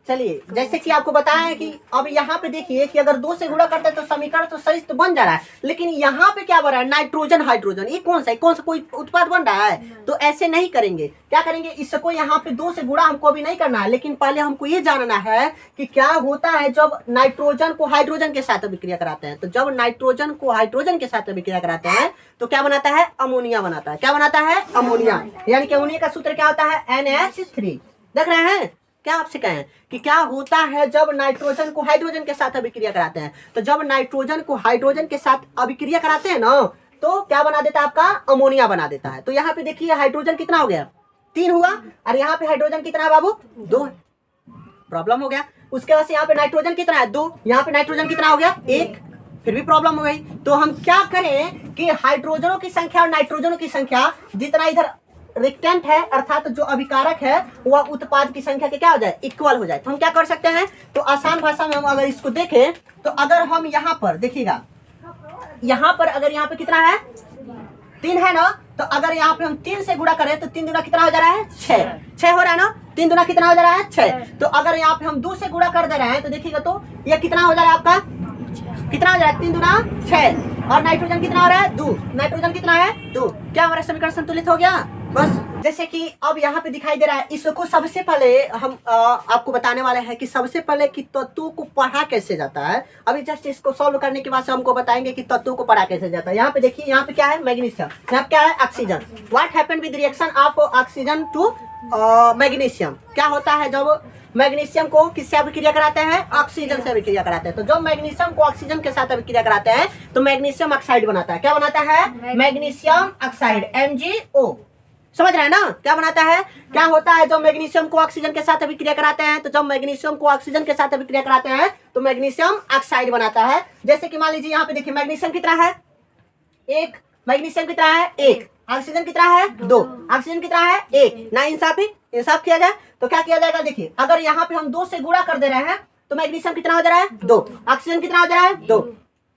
चलिए, जैसे कि आपको बताया है कि अब यहाँ पे देखिए कि अगर 2 से गुणा करते हैं तो समीकरण तो सही तो बन जा रहा है, लेकिन यहाँ पे क्या बन रहा है, नाइट्रोजन हाइड्रोजन, ये कौन सा कोई उत्पाद बन रहा है? तो ऐसे नहीं करेंगे, क्या करेंगे, इसको यहाँ पे 2 से गुणा हमको अभी नहीं करना है, लेकिन पहले हमको ये जानना है कि क्या होता है जब नाइट्रोजन को हाइड्रोजन के साथ अभिक्रिया कराते हैं। तो जब नाइट्रोजन को हाइड्रोजन के साथ अभिक्रिया कराते हैं तो क्या बनाता है, अमोनिया बनाता है। क्या बनाता है, अमोनिया। यानी कि अमोनिया का सूत्र क्या होता है, NH3। देख रहे हैं, क्या आपसे कहें कि क्या होता है जब नाइट्रोजन को हाइड्रोजन के साथ अभिक्रिया कराते हैं। तो जब नाइट्रोजन को हाइड्रोजन के साथ अभिक्रिया कराते हैं ना, तो क्या बना देता है, आपका अमोनिया बना देता है। तो यहाँ पे देखिए हाइड्रोजन कितना हो गया, 3 हुआ, और यहाँ पे हाइड्रोजन कितना है बाबू, 2 है। प्रॉब्लम हो गया। उसके बाद से यहाँ पे नाइट्रोजन कितना है, 2, यहाँ पे नाइट्रोजन कितना हो गया, 1, फिर भी प्रॉब्लम हो गई। तो हम क्या करें कि हाइड्रोजनों की संख्या और नाइट्रोजनों की संख्या जितना इधर रिएक्टेंट है अर्थात जो अभिकारक है वह उत्पाद की संख्या के क्या हो जाए, इक्वल हो जाए। तो हम क्या कर सकते हैं, तो आसान भाषा में हम अगर इसको देखें तो अगर हम यहाँ पर देखिएगा, यहाँ पर अगर यहाँ पे कितना है, 3 है ना, तो अगर यहाँ पे हम 3 से गुणा करें तो 3 दूना कितना हो जा रहा है, 6 हो रहा है ना, 3 दूना कितना हो जा रहा है, 6। तो अगर यहाँ पे हम 2 से गुणा कर दे रहे हैं तो देखिएगा तो ये कितना हो जा रहा है आपका, कितना हो जा रहा है, 3 दूना 6, और नाइट्रोजन कितना हो रहा है, 2, नाइट्रोजन कितना है, 2। क्या हमारा समीकरण संतुलित हो गया। बस जैसे कि अब यहाँ पे दिखाई दे रहा है, इसको सबसे पहले हम आपको बताने वाले हैं कि सबसे पहले कि तत्वों को पढ़ा कैसे जाता है। अभी जस्ट इसको सॉल्व करने के बाद से हमको बताएंगे कि तत्वों को पढ़ा कैसे जाता है। यहाँ पे देखिए, यहाँ पे क्या है, मैग्नीशियम, यहाँ पे क्या है, oxygen. What happened with reaction of oxygen to magnesium. क्या होता है जब मैग्नीशियम को किससे अभिक्रिया कराते हैं, ऑक्सीजन से अभिक्रिया कराते हैं। तो जब मैग्नीशियम को ऑक्सीजन के साथ अभिक्रिया कराते हैं तो मैग्नीशियम ऑक्साइड बनाता है। क्या बनाता है, मैग्नीशियम ऑक्साइड, MgO। समझ रहे हैं ना, क्या बनाता है, क्या होता है जब मैग्नीशियम को ऑक्सीजन के साथ अभिक्रिया कराते हैं। तो जब मैग्नीशियम को ऑक्सीजन के साथ अभिक्रिया कराते हैं तो मैग्नीशियम ऑक्साइड बनाता है। जैसे कि मान लीजिए यहाँ पे देखिए, मैग्नीशियम कितना है, 1, मैग्नीशियम कितना है, 1, ऑक्सीजन कितना है, 2, ऑक्सीजन कितना है, 1। ना इंसाफ किया जाए तो क्या किया जाएगा, देखिए अगर यहाँ पे हम 2 से गुणा कर दे रहे हैं तो मैग्नीशियम कितना हो जा रहा है, 2, ऑक्सीजन कितना हो जा रहा है,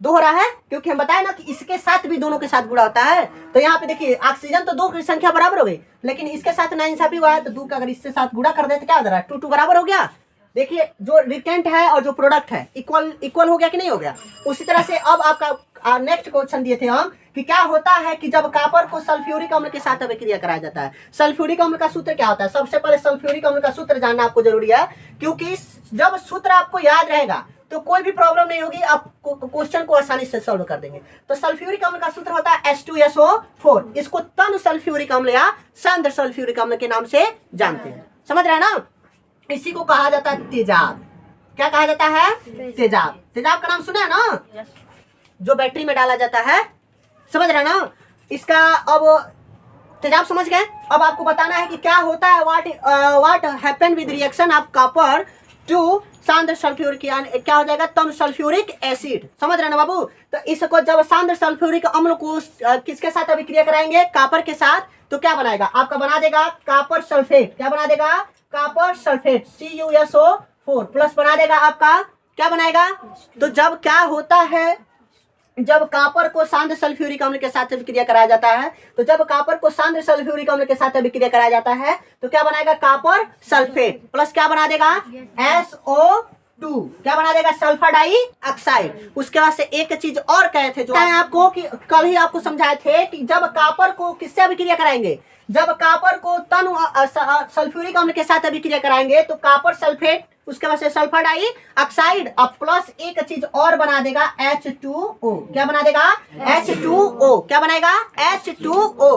2 हो रहा है, क्योंकि हम बताए ना कि इसके साथ भी दोनों के साथ गुणा होता है। तो यहाँ पे देखिए ऑक्सीजन तो 2 की संख्या बराबर हो गई, लेकिन इसके साथ नाइंसाफी हुआ है तो 2 का अगर इसके साथ गुणा कर दे तो क्या हो रहा है, 2 बराबर हो गया। देखिए जो रिएक्टेंट है और जो प्रोडक्ट है इक्वल हो गया कि नहीं हो गया। उसी तरह से अब आपका नेक्स्ट क्वेश्चन दिए थे हम कि क्या होता है कि जब कॉपर को सल्फ्यूरिक अम्ल के साथ अभिक्रिया कराया जाता है। सल्फ्यूरिक अम्ल का सूत्र क्या होता है, सबसे पहले सल्फ्यूरिक अम्ल का सूत्र जानना आपको जरूरी है, क्योंकि जब सूत्र आपको याद रहेगा तो कोई भी प्रॉब्लम नहीं होगी, आप क्वेश्चन को आसानी से सॉल्व कर देंगे। तो सल्फ्यूरिक अम्ल का सूत्र होता है H2SO4। इसको तन सल्फ्यूरिक अम्ल या सांद्र सल्फ्यूरिक अम्ल के नाम से जानते हैं। समझ रहे हैं ना, इसी को कहा जाता है तेजाब। क्या कहा जाता है, तेजाब। तेजाब का नाम सुना है ना, जो बैटरी में डाला जाता है। समझ रहे हैं ना इसका। अब तेजाब समझ गए, अब आपको बताना है कि क्या होता है, what happened with reaction of copper to सांद्र सल्फ्यूरिक, क्या हो जाएगा, तम सल्फ्यूरिक एसिड। समझ रहे हैं ना बाबू। तो इसको जब सांद्र सल्फ्यूरिक अम्ल को किसके साथ अभिक्रिया कराएंगे, कॉपर के साथ, तो क्या बनाएगा, आपका बना देगा कॉपर सल्फेट। क्या बना देगा, कॉपर सल्फेट, CuSO4 प्लस बना देगा आपका, क्या बनाएगा। तो जब क्या होता है, जब कॉपर को सांद्र सल्फ्यूरिक अम्ल के साथ अभिक्रिया कराया जाता है, तो जब कॉपर को सांद्र सल्फ्यूरिक अम्ल के साथ अभिक्रिया कराया जाता है तो क्या बनाएगा, कॉपर सल्फेट प्लस क्या बना देगा, SO2, क्या बना देगा, सल्फर डाइऑक्साइड। उसके बाद से एक चीज और कहे थे जो आपको कि कल ही आपको समझाए थे कि जब कॉपर को किससे अभिक्रिया कराएंगे, जब कॉपर को तन सल्फ्यूरिक अम्ल के साथ अभिक्रिया कराएंगे तो कॉपर सल्फेट, उसके बाद से सल्फर डाइऑक्साइड, अब प्लस एक चीज और बना देगा H2O। क्या बना देगा, H2O। क्या बनाएगा, H2O।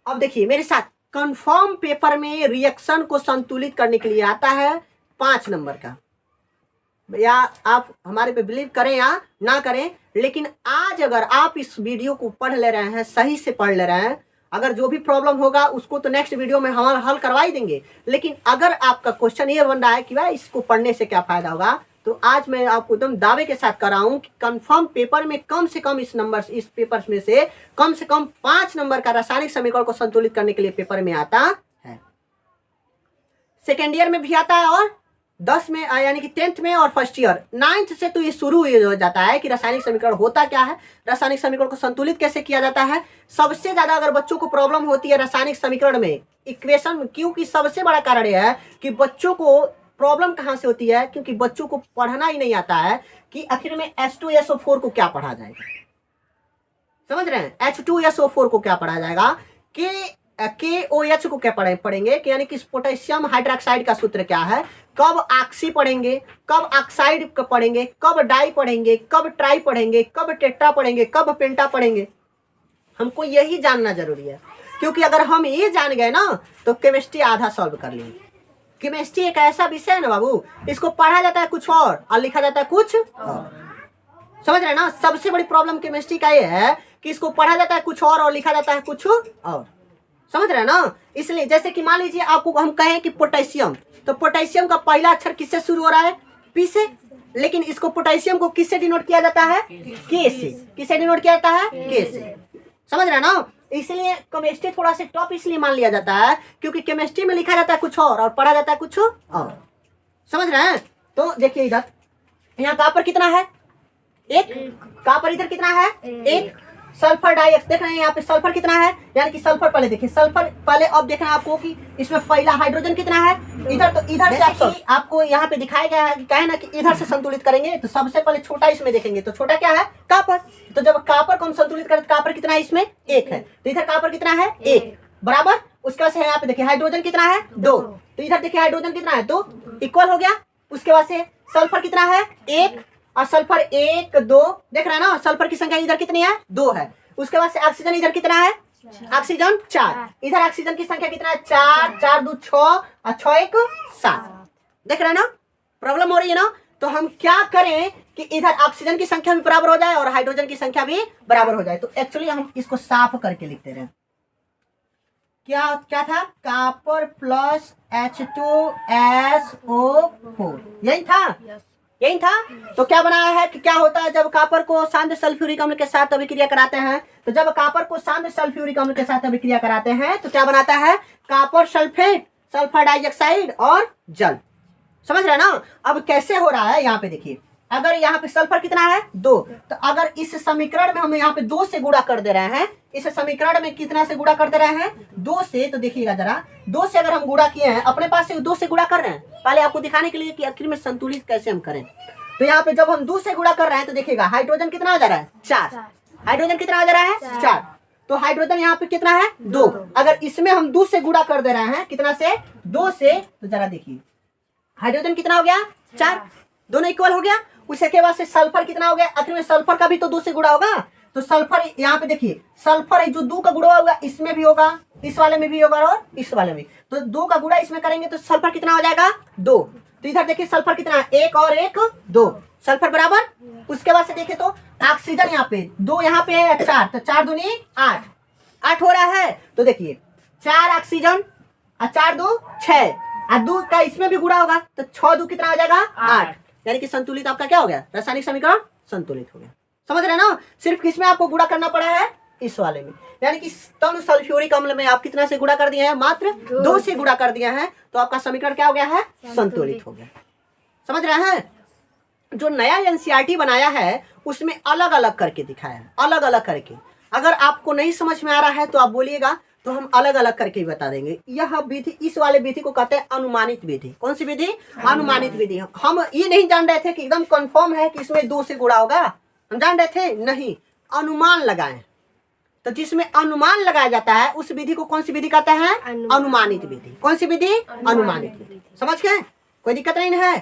अब देखिए मेरे साथ, कंफर्म पेपर में रिएक्शन को संतुलित करने के लिए आता है 5 नंबर का। या आप हमारे पे बिलीव करें या ना करें, लेकिन आज अगर आप इस वीडियो को पढ़ ले रहे हैं, सही से पढ़ ले रहे हैं, अगर जो भी प्रॉब्लम होगा उसको तो नेक्स्ट वीडियो में हम हल करवा ही देंगे। लेकिन अगर आपका क्वेश्चन ये बन रहा है कि भाई इसको पढ़ने से क्या फायदा होगा, तो आज मैं आपको एकदम दावे के साथ कर रहा हूं कि कंफर्म पेपर में कम से कम इस पेपर में से कम 5 नंबर का रासायनिक समीकरण को संतुलित करने के लिए पेपर में आता है। सेकेंड ईयर में भी आता है और 10 में यानी कि 10th में और फर्स्ट ईयर 9th से तो ये शुरू हो जाता है कि रासायनिक समीकरण होता क्या है, रासायनिक समीकरण को संतुलित कैसे किया जाता है। सबसे ज्यादा अगर बच्चों को प्रॉब्लम होती है रासायनिक समीकरण में, इक्वेशन, क्योंकि सबसे बड़ा कारण यह है कि बच्चों को प्रॉब्लम कहाँ से होती है, क्योंकि बच्चों को पढ़ना ही नहीं आता है कि आखिर में H2SO4 को क्या पढ़ा जाएगा। समझ रहे हैं, H2SO4 को क्या पढ़ा जाएगा, KOH को क्या पढ़ेंगे कि यानी कि पोटेशियम हाइड्रोक्साइड का सूत्र क्या है, कब ऑक्सी पढ़ेंगे, कब ऑक्साइड पढ़ेंगे, कब डाई पढ़ेंगे, कब ट्राई पढ़ेंगे, कब टेट्रा पढ़ेंगे, कब पेंटा पढ़ेंगे। हमको यही जानना जरूरी है, क्योंकि अगर हम ये जान गए ना तो केमिस्ट्री आधा सॉल्व कर लेंगे। केमिस्ट्री एक ऐसा विषय है ना बाबू, इसको पढ़ा जाता है कुछ और लिखा जाता है कुछ और। समझ रहे हैं ना, सबसे बड़ी प्रॉब्लम केमिस्ट्री का ये है कि इसको पढ़ा जाता है कुछ और लिखा जाता है कुछ और। समझ रहे हैं ना, इसलिए जैसे कि मान लीजिए आपको हम कहें कि पोटेशियम, तो पोटेशियम का पहला अक्षर किससे शुरू हो रहा है, पी से, लेकिन इसको पोटेशियम को किससे डिनोट किया जाता है, के से। किससे डिनोट किया जाता है, के से। समझ रहे हैं ना, इसलिए केमिस्ट्री थोड़ा सा टॉप इसलिए मान लिया जाता है क्योंकि केमिस्ट्री में लिखा जाता है कुछ और पढ़ा जाता है कुछ और। समझ रहे हैं, तो देखिए इधर यहाँ कॉपर कितना है, एक। कॉपर इधर कितना है, एक। सल्फर डाइऑक्साइड देख रहे हैं यहाँ पे सल्फर कितना है, यानी कि सल्फर पहले देखिए, सल्फर पहले अब देखना आपको कि इसमें पहला हाइड्रोजन कितना है इधर, तो इधर से आपको यहाँ पे दिखाया गया है कि क्या है ना कि इधर से संतुलित करेंगे तो सबसे पहले छोटा इसमें देखेंगे, तो छोटा क्या है, कॉपर। तो जब कॉपर को हम संतुलित करें तो कॉपर कितना है इसमें, एक है, तो इधर कॉपर कितना है, एक बराबर। उसके बाद से यहाँ पे देखिए हाइड्रोजन कितना है, दो, तो इधर देखिए हाइड्रोजन कितना है, दो, इक्वल हो गया। उसके बाद से सल्फर कितना है, एक, और सल्फर एक, दो, देख रहे हैं ना, सल्फर की संख्या इधर कितनी है, दो है। उसके बाद से ऑक्सीजन इधर कितना है, ऑक्सीजन चार, इधर ऑक्सीजन की संख्या कितना है, चार, चार दो छह, और छह एक सात। देख रहे हैं ना, प्रॉब्लम हो रही है ना, तो हम क्या करें कि इधर ऑक्सीजन की संख्या भी बराबर हो जाए और हाइड्रोजन की संख्या भी बराबर हो जाए। तो एक्चुअली हम इसको साफ करके लिखते रहे, क्या क्या था, कॉपर प्लस H2SO4, यही था, यही था। तो क्या बनाया है कि क्या होता है जब कॉपर को सांद्र सल्फ्यूरिक अम्ल के साथ अभिक्रिया कराते हैं, तो जब कॉपर को सांद्र सल्फ्यूरिक अम्ल के साथ अभिक्रिया कराते हैं तो क्या बनाता है, कॉपर सल्फेट, सल्फर डाइऑक्साइड और जल। समझ रहे हैं ना, अब कैसे हो रहा है यहाँ पे देखिए, अगर यहाँ पे सल्फर कितना है, दो, तो अगर इस समीकरण में हम यहाँ पे दो से गुणा कर दे रहे हैं, इस समीकरण में कितना से गुणा कर दे रहे हैं, दो से, तो देखिएगा जरा, दो से अगर हम गुणा किए हैं, अपने पास से दो से गुणा कर रहे हैं, पहले आपको दिखाने के लिए कि आखिर में संतुलित कैसे हम करें। तो यहाँ पे जब हम दो से गुणा कर रहे हैं तो देखिएगा हाइड्रोजन कितना आ जा रहा है, चार, हाइड्रोजन कितना आ जा रहा है, चार, तो हाइड्रोजन यहाँ पे कितना है, दो। अगर इसमें हम दो से गुणा कर दे रहे हैं, कितना से, दो से, तो जरा देखिए हाइड्रोजन कितना हो गया, चार, दोनों इक्वल हो गया। उसके बाद से सल्फर कितना हो गया, आखिर में सल्फर का भी तो दो से गुणा होगा, तो सल्फर यहाँ पे देखिए, सल्फर जो दो का गुणा होगा इसमें भी होगा, इस वाले में भी होगा और इस वाले में, तो दो का गुणा इसमें करेंगे तो सल्फर कितना हो जाएगा, दो। तो इधर देखिए सल्फर कितना है, एक और एक, दो, सल्फर बराबर। उसके बाद से देखिए तो ऑक्सीजन यहाँ पे दो, यहाँ पे है चार, तो चार दूनी आठ, आठ हो रहा है। तो देखिए चार ऑक्सीजन और चार दो छह, और दो का इसमें भी गुणा होगा तो छह दो कितना हो जाएगा, आठ, यानी कि संतुलित आपका क्या हो गया, रासायनिक समीकरण संतुलित हो गया। समझ रहे हैं ना, सिर्फ किसमें आपको गुणा करना पड़ा है, इस वाले में, यानी कि तनु सल्फ्यूरिक अम्ल में आप कितना से गुणा कर दिए हैं, मात्र दो से गुणा कर दिया है, तो आपका समीकरण क्या हो गया है, संतुलित हो गया। समझ रहे हैं, जो नया एनसीईआरटी बनाया है उसमें अलग अलग करके दिखाया है, अलग अलग करके। अगर आपको नहीं समझ में आ रहा है तो आप बोलिएगा, तो हम अलग अलग करके ही बता देंगे। यह विधि, इस वाले विधि को कहते हैं अनुमानित विधि। कौन सी विधि, अनुमानित विधि। हम ये नहीं जान रहे थे कि एकदम कंफर्म है कि इसमें दो से गुणा होगा, हम जान रहे थे नहीं, अनुमान लगाए। तो जिसमें अनुमान लगाया जाता है उस विधि को कौन सी विधि कहते हैं, अनुमानित विधि। कौन सी विधि, अनुमानित विधि। समझ गए, कोई दिक्कत नहीं है।